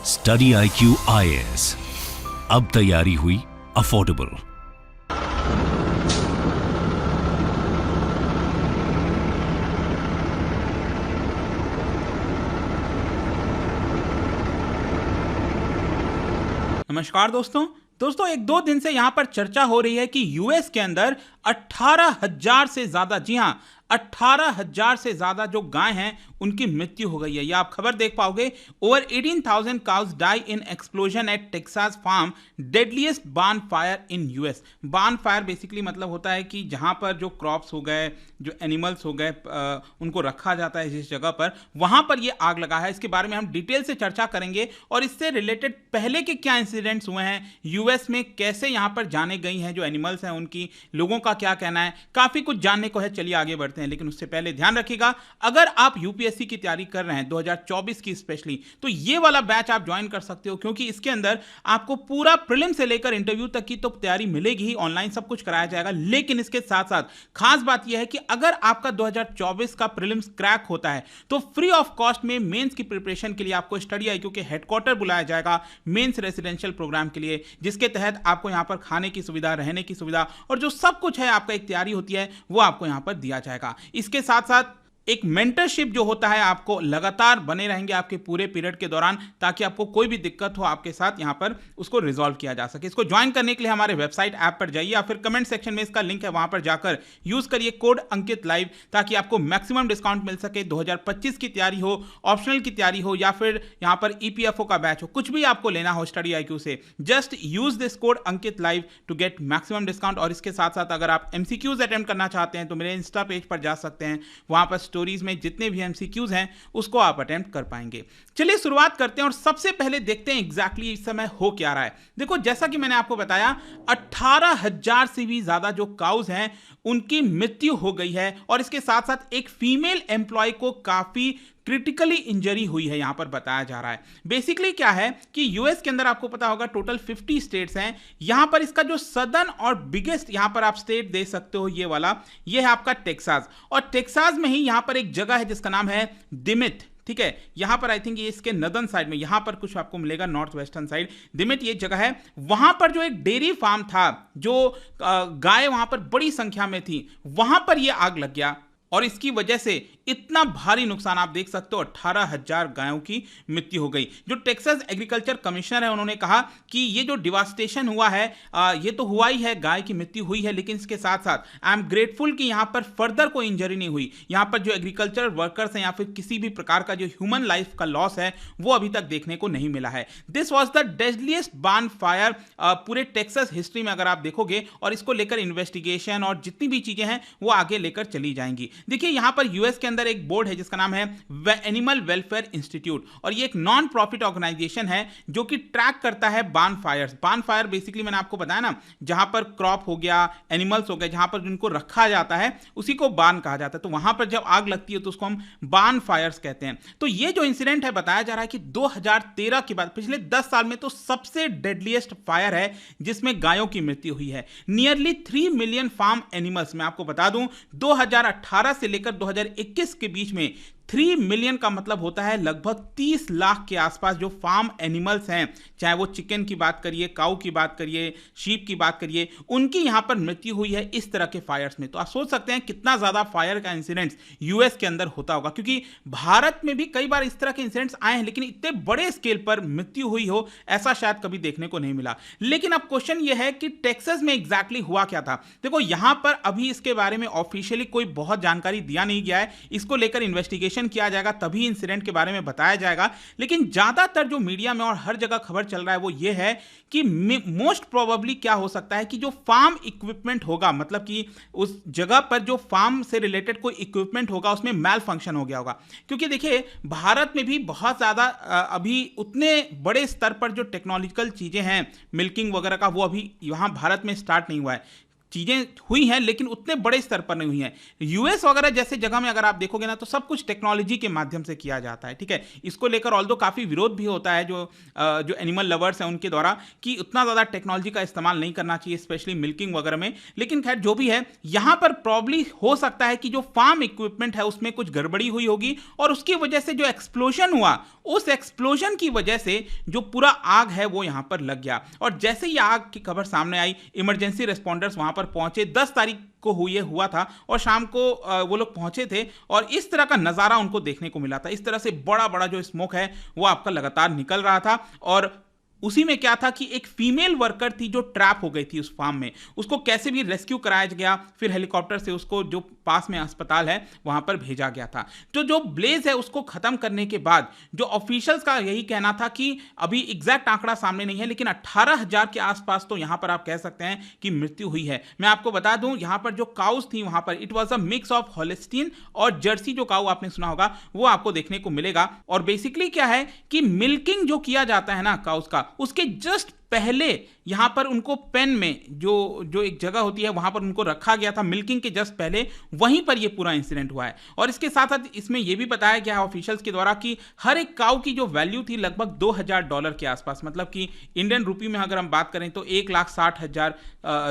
Study IQ IAS, अब तैयारी हुई अफोर्डेबल। नमस्कार दोस्तों एक दो दिन से यहां पर चर्चा हो रही है कि यूएस के अंदर 18,000 से ज्यादा, जी हां 18,000 से ज्यादा जो गाय हैं उनकी मृत्यु हो गई है। या आप खबर देख पाओगे, over 18,000 cows die in explosion at Texas farm, deadliest barn fire in US. Barn fire basically मतलब होता है कि जहां पर जो क्रॉप्स हो गए, जो एनिमल्स हो गए, उनको रखा जाता है जिस जगह पर, वहां पर ये आग लगा है। इसके बारे में हम डिटेल से चर्चा करेंगे और इससे रिलेटेड पहले के क्या इंसिडेंट्स हुए हैं यूएस में, कैसे यहां पर जाने गई हैं जो एनिमल्स हैं उनकी, लोगों का क्या कहना है, काफी कुछ जानने को है। चलिए आगे बढ़ते हैं, लेकिन उससे पहले ध्यान रखिएगा, अगर आप यूपीएससी की तैयारी कर रहे हैं 2024 की स्पेशली, तो ये वाला बैच आप ज्वाइन कर सकते हो, क्योंकि इसके अंदर आपको पूरा प्रीलिम से लेकर इंटरव्यू तक की तो तैयारी मिलेगी ही, ऑनलाइन सब कुछ कराया जाएगा। लेकिन इसके साथ साथ खास बात यह है कि अगर आपका 2024 का प्रीलिम्स क्रैक होता है तो फ्री ऑफ कॉस्ट में मेंस की प्रिपरेशन के लिए आपको स्टडी IQ के हेडक्वार्टर बुलाया जाएगा मेंस रेसिडेंशियल प्रोग्राम के लिए, जिसके तहत आपको यहां पर खाने की सुविधा, रहने की सुविधा और जो सब कुछ है आपका एक तैयारी होती है वो आपको यहां पर दिया जाएगा। इसके साथ साथ एक मेंटरशिप जो होता है, आपको लगातार बने रहेंगे आपके पूरे पीरियड के दौरान, ताकि आपको कोई भी दिक्कत हो आपके साथ यहां पर उसको रिजॉल्व किया जा सके। इसको ज्वाइन करने के लिए हमारे वेबसाइट ऐप पर जाइए या फिर कमेंट सेक्शन में इसका लिंक है, वहां पर जाकर यूज करिए कोड अंकित लाइव, ताकि आपको मैक्सिमम डिस्काउंट मिल सके। 2025 की तैयारी हो, ऑप्शनल की तैयारी हो या फिर यहां पर EPFO का बैच हो, कुछ भी आपको लेना हो स्टडी IQ से, just use this code Ankit live to get maximum discount. और इसके साथ साथ अगर आप MCQs अटेम्प्ट करना चाहते हैं तो मेरे इंस्टा पेज पर जा सकते हैं, वहां पर स्टोरीज में जितने भी MCQs हैं उसको आप अटेम्प्ट कर पाएंगे। चलिए शुरुआत करते हैं और सबसे पहले देखते हैं एग्जैक्टली इस समय हो क्या रहा है। देखो, जैसा कि मैंने आपको बताया, 18,000 से भी ज्यादा जो काउज हैं उनकी मृत्यु हो गई है और इसके साथ साथ एक फीमेल एम्प्लॉय को काफी क्रिटिकली इंजरी हुई है, यहां पर बताया जा रहा है। बेसिकली क्या है कि यूएस के अंदर आपको पता होगा टोटल 50 स्टेट्स हैं। यहां पर इसका जो सदर्न और बिगेस्ट यहां पर आप स्टेट दे सकते हो, ये वाला, ये है आपका टेक्सास। और टेक्सास में ही यहां पर एक जगह है जिसका नाम है दिमित, ठीक है। यहां पर आई थिंक ये इसके नदन साइड में, यहां पर कुछ आपको मिलेगा नॉर्थ वेस्टर्न साइड, दिमित ये जगह है। वहां पर जो एक डेयरी फार्म था, जो गाय वहां पर बड़ी संख्या में थी, वहां पर ये आग लग गया और इसकी वजह से इतना भारी नुकसान आप देख सकते हो, 18,000 गायों की मृत्यु हो गई। जो टेक्सास एग्रीकल्चर कमिश्नर है उन्होंने कहा कि ये जो डिवास्टेशन हुआ है, ये तो हुआ ही है, गाय की मृत्यु हुई है, लेकिन इसके साथ साथ आई एम ग्रेटफुल कि यहां पर फर्दर कोई इंजरी नहीं हुई। यहां पर जो एग्रीकल्चर वर्कर्स हैं या फिर किसी भी प्रकार का जो ह्यूमन लाइफ का लॉस है वो अभी तक देखने को नहीं मिला है। This was the deadliest barn fire पूरे टेक्सास हिस्ट्री में, अगर आप देखोगे, और इसको लेकर इन्वेस्टिगेशन और जितनी भी चीजें हैं वो आगे लेकर चली जाएंगी। देखिए, यहां पर यूएस के अंदर एक बोर्ड है जिसका नाम है एनिमल वेलफेयर इंस्टीट्यूट, और ये एक नॉन प्रॉफिट ऑर्गेनाइजेशन है जो कि ट्रैक करता है बार्न फायर्स। बार्न फायर बेसिकली मैंने आपको बताया ना, जहां पर क्रॉप हो गया, एनिमल्स हो गए, जहां पर जिनको रखा जाता है उसी को बार्न कहा जाता है। तो वहां पर जब आग लगती है तो उसको हम बार्न फायर्स कहते हैं। तो ये जो इंसिडेंट है, बताया जा रहा है कि 2013 के बाद पिछले 10 साल में तो सबसे डेडलीस्ट फायर है जिसमें गायों की मृत्यु हुई है। नियरली 3 मिलियन फार्म एनिमल्स, मैं आपको बता दूं 2018 से लेकर 2021 के बीच में 3 मिलियन का मतलब होता है लगभग 30 लाख के आसपास जो फार्म एनिमल्स हैं, चाहे वो चिकन की बात करिए, काऊ की बात करिए, शीप की बात करिए, उनकी यहां पर मृत्यु हुई है इस तरह के फायर्स में। तो आप सोच सकते हैं कितना ज्यादा फायर का इंसिडेंट्स यूएस के अंदर होता होगा, क्योंकि भारत में भी कई बार इस तरह के इंसिडेंट्स आए हैं, लेकिन इतने बड़े स्केल पर मृत्यु हुई हो ऐसा शायद कभी देखने को नहीं मिला। लेकिन अब क्वेश्चन यह है कि टेक्सास में एग्जैक्टली हुआ क्या था। देखो, यहां पर अभी इसके बारे में ऑफिशियली कोई बहुत जानकारी दिया नहीं गया है, इसको लेकर इन्वेस्टिगेशन किया जाएगा तभी इंसिडेंट के बारे में बताया जाएगा। लेकिन ज्यादातर जो मीडिया में और हर जगह खबर चल रहा है वो ये है कि मोस्ट प्रोबेबली क्या हो सकता है कि जो फार्म इक्विपमेंट होगा, मतलब कि उस जगह पर जो फार्म से रिलेटेड कोई इक्विपमेंट होगा उसमें मैल फंक्शन हो गया होगा। क्योंकि देखिए, भारत में भी बहुत ज्यादा अभी उतने बड़े स्तर पर जो टेक्नोलॉजिकल चीजें हैं मिल्किंग वगैरह का, वो अभी यहां भारत में स्टार्ट नहीं हुआ है। चीजें हुई हैं, लेकिन उतने बड़े स्तर पर नहीं हुई हैं। यूएस वगैरह जैसे जगह में अगर आप देखोगे ना, तो सब कुछ टेक्नोलॉजी के माध्यम से किया जाता है, ठीक है। इसको लेकर ऑल्दो काफी विरोध भी होता है जो एनिमल लवर्स हैं उनके द्वारा, कि उतना ज्यादा टेक्नोलॉजी का इस्तेमाल नहीं करना चाहिए, स्पेशली मिल्किंग वगैरह में। लेकिन खैर जो भी है, यहां पर प्रॉब्ली हो सकता है कि जो फार्म इक्विपमेंट है उसमें कुछ गड़बड़ी हुई होगी, और उसकी वजह से जो एक्सप्लोजन हुआ, उस एक्सप्लोजन की वजह से जो पूरा आग है वो यहां पर लग गया। और जैसे ही आग की खबर सामने आई, इमरजेंसी रिस्पॉन्डर्स वहां पर पहुंचे। 10 तारीख को हुआ था और शाम को वो लोग पहुंचे थे, और इस तरह का नजारा उनको देखने को मिला था। इस तरह से बड़ा बड़ा जो स्मोक है वो आपका लगातार निकल रहा था। और उसी में क्या था कि एक फीमेल वर्कर थी जो ट्रैप हो गई थी उस फार्म में, उसको कैसे भी रेस्क्यू कराया गया, फिर हेलीकॉप्टर से उसको जो पास में अस्पताल है वहां पर भेजा गया था। तो जो ब्लेज है उसको खत्म करने के बाद जो ऑफिशियल्स का यही कहना था कि अभी एग्जैक्ट आंकड़ा सामने नहीं है, लेकिन 18,000 के आसपास तो यहां पर आप कह सकते हैं कि मृत्यु हुई है। मैं आपको बता दूं, यहां पर जो काउस थी वहां पर it was a mix of Holstein और जर्सी, जो काउ आपने सुना होगा वो आपको देखने को मिलेगा। और बेसिकली क्या है कि मिल्किंग जो किया जाता है ना काउस का, उसके जस्ट पहले यहां पर उनको पेन में जो एक जगह होती है वहां पर उनको रखा गया था, मिल्किंग के जस्ट पहले, वहीं पर यह पूरा इंसिडेंट हुआ है। और इसके साथ साथ इसमें यह भी बताया गया है ऑफिशियल्स के द्वारा कि हर एक काउ की जो वैल्यू थी लगभग $2,000 के आसपास, मतलब कि इंडियन रुपी में अगर हम बात करें तो 1,60,000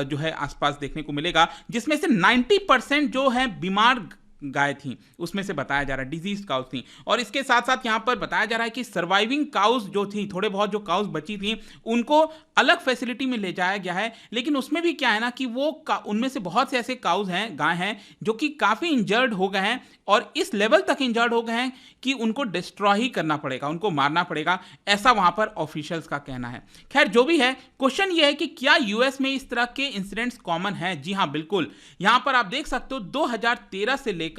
जो है आसपास देखने को मिलेगा, जिसमें से 90% जो है बीमार गाय थी, उसमें से बताया जा रहा है डिजीज काउस थी। और इसके साथ साथ यहां पर बताया जा रहा है कि सर्वाइविंग काउस जो थी, थोड़े बहुत जो काउस बची थी, उनको अलग फैसिलिटी में ले जाया गया है। लेकिन उसमें भी क्या है ना कि वो उनमें से बहुत से ऐसे काउस हैं, गाय हैं, जो कि काफी इंजर्ड हो गए हैं, और इस लेवल तक इंजर्ड हो गए हैं कि उनको डिस्ट्रॉय ही करना पड़ेगा, उनको मारना पड़ेगा, ऐसा वहां पर ऑफिशियल्स का कहना है। खैर जो भी है, क्वेश्चन यह है कि क्या यूएस में इस तरह के इंसिडेंट्स कॉमन हैं? जी हां, बिल्कुल। यहां पर आप देख सकते हो 2013 से लेकर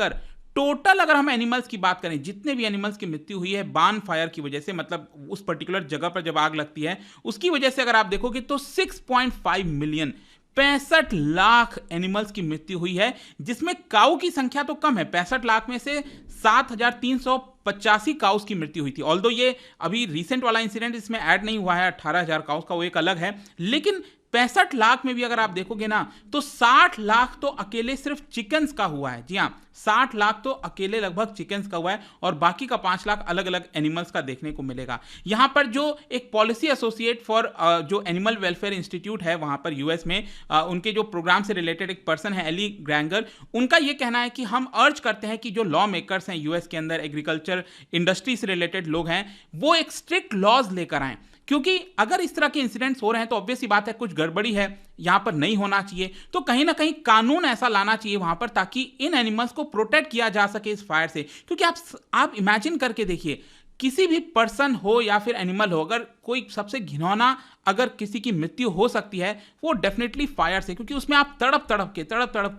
टोटल अगर हम एनिमल्स की बात करें, जितने भी एनिमल्स की मृत्यु हुई है बार्न फायर की वजह से, मतलब उस पर्टिकुलर जगह पर जब आग लगती है उसकी वजह से, अगर आप देखोगे तो 6.5 मिलियन 65 लाख एनिमल्स की मृत्यु हुई है, जिसमें काऊ की संख्या तो कम है। 65 लाख में से 7,385 काउस की मृत्यु हुई थी। ऑल्दो ये अभी रिसेंट वाला इंसिडेंट इसमें ऐड नहीं हुआ है 18,000 काउस का, वो एक अलग है। लेकिन 65 लाख में भी अगर आप देखोगे ना तो 60 लाख तो अकेले सिर्फ चिकन्स का हुआ है। जी हाँ, 60 लाख तो अकेले लगभग चिकन्स का हुआ है, और बाकी का 5 लाख अलग अलग एनिमल्स का देखने को मिलेगा। यहां पर जो एक पॉलिसी एसोसिएट फॉर जो एनिमल वेलफेयर इंस्टीट्यूट है वहां पर यूएस में, उनके जो प्रोग्राम से रिलेटेड एक पर्सन है एली ग्रैंगर, उनका यह कहना है कि हम अर्ज करते हैं कि जो लॉ मेकर्स हैं यूएस के अंदर, एग्रीकल्चर इंडस्ट्री से रिलेटेड लोग हैं, वो एक स्ट्रिक्ट लॉज लेकर आए। क्योंकि अगर इस तरह के इंसिडेंट्स हो रहे हैं तो ऑब्वियस सी बात है कुछ गड़बड़ी है, यहां पर नहीं होना चाहिए। तो कहीं ना कहीं कानून ऐसा लाना चाहिए वहां पर, ताकि इन एनिमल्स को प्रोटेक्ट किया जा सके इस फायर से। क्योंकि आप इमेजिन करके देखिए, किसी भी पर्सन हो या फिर एनिमल हो, अगर कोई सबसे घिनौना अगर किसी की मृत्यु हो सकती है वो डेफिनेटली फायर से, क्योंकि उसमें आप तड़प तड़प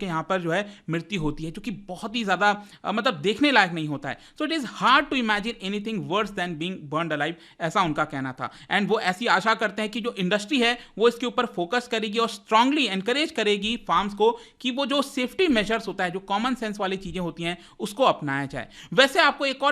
के यहाँ पर जो है मृत्यु होती है, जो कि बहुत ही ज़्यादा मतलब देखने लायक नहीं होता है। So it is hard to imagine anything worse than being burned alive, ऐसा उनका कहना था। एंड वो ऐसी आशा करते हैं कि जो इंडस्ट्री है वो इसके ऊपर फोकस करेगी और स्ट्रांगली एनकरेज करेगी फार्म्स को कि वो जो सेफ्टी मेजर्स होता है, जो कॉमन सेंस वाली चीज़ें होती हैं, उसको अपनाया जाए। वैसे आपको एक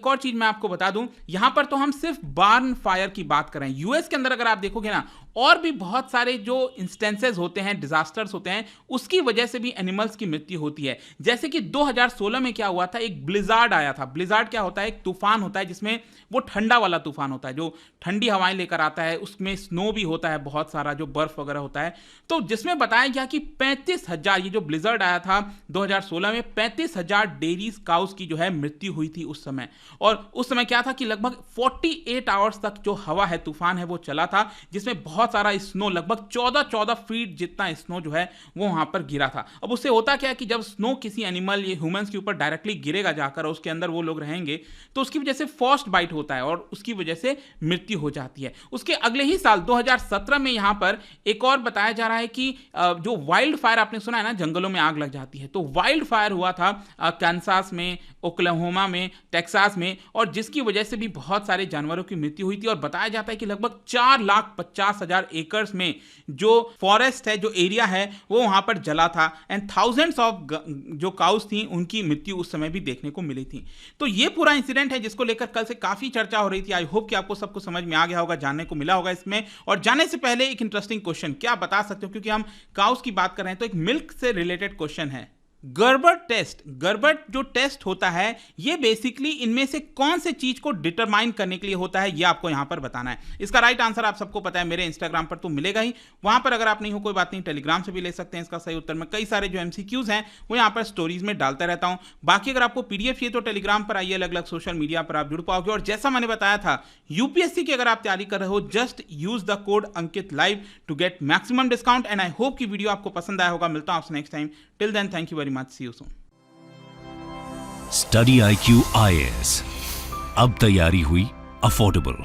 और चीज़ मैं आपको बता दूं, यहाँ पर तो हम सिर्फ बार्न फायर की बात कर रहे हैं। यूएस के अंदर अगर आप देखोगे ना, और भी बहुत सारे जो इंस्टेंसेस होते हैं, डिजास्टर्स होते हैं, उसकी वजह से भी एनिमल्स की मृत्यु होती है। जैसे कि 2016 में क्या हुआ था, एक ब्लिजार्ड आया था। ब्लिजार्ड क्या होता है? एक तूफान होता है जिसमें वो ठंडा वाला तूफान होता है, जो ठंडी हवाएं लेकर आता है, उसमें स्नो भी होता है, बहुत सारा जो बर्फ वगैरह होता है। तो जिसमें बताया गया कि 35,000, ये जो ब्लिजर्ड आया था 2016 में, 35,000 डेयरी काउस की जो है मृत्यु हुई थी उस समय। और उस समय क्या था कि लगभग 48 आवर्स तक जो हवा है, तूफान है, वो चला था, जिसमें बहुत सारा स्नो, लगभग 14 फीट जितना स्नो जो है वो वहां पर गिरा था। अब उससे होता क्या है कि जब स्नो किसी एनिमल या ह्यूमंस के ऊपर डायरेक्टली गिरेगा जाकर, और उसके अंदर वो लोग रहेंगे, तो उसकी वजह से फर्स्ट बाइट होता है और उसकी वजह से मृत्यु हो जाती है। उसके अगले ही साल 2017 में यहां पर एक और बताया जा रहा है कि जो वाइल्ड फायर, आपने सुना है ना, जंगलों में आग लग जाती है, तो वाइल्ड फायर हुआ था कैंसास में, ओक्लाहोमा में, टेक्सास में, और जिसकी वजह से भी बहुत सारे जानवरों की मृत्यु हुई थी। और बताया जाता है कि लगभग 4,50,000 50,000 एकर्स में जो फॉरेस्ट है, जो एरिया है, वो वहां पर जला था एंड थाउजेंड्स ऑफ जो काउस थी उनकी मृत्यु उस समय भी देखने को मिली थी। तो ये पूरा इंसिडेंट है जिसको लेकर कल से काफी चर्चा हो रही थी। आई होप कि आपको सब कुछ समझ में आ गया होगा, जानने को मिला होगा इसमें। और जाने से पहले एक इंटरेस्टिंग क्वेश्चन, क्या आप बता सकते हो, क्योंकि हम काउस की बात कर रहे हैं तो एक मिल्क से रिलेटेड क्वेश्चन है। गर्बर्ट टेस्ट, गर्बर्ट जो टेस्ट होता है ये बेसिकली इनमें से कौन से चीज को डिटरमाइन करने के लिए होता है, ये आपको यहां पर बताना है। इसका राइट आंसर आप सबको पता है, मेरे इंस्टाग्राम पर तो मिलेगा ही, वहां पर अगर आप नहीं हो कोई बात नहीं, टेलीग्राम से भी ले सकते हैं इसका सही उत्तर। मैं कई सारे जो एमसीक्यूज हैं वो यहां पर स्टोरीज में डालता रहता हूं। बाकी अगर आपको पीडीएफ चाहिए तो टेलीग्राम पर आइए, अलग अलग सोशल मीडिया पर आप जुड़ पाओगे। और जैसा मैंने बताया था, यूपीएससी की अगर आप तैयारी कर रहे हो, just use the code Ankit live to get maximum discount. And I hope कि वीडियो आपको पसंद आया होगा। मिलता हूं आपसे next time. Till then, thank you very much, see you soon. Study IQ IAS, अब तैयारी हुई अफोर्डेबल।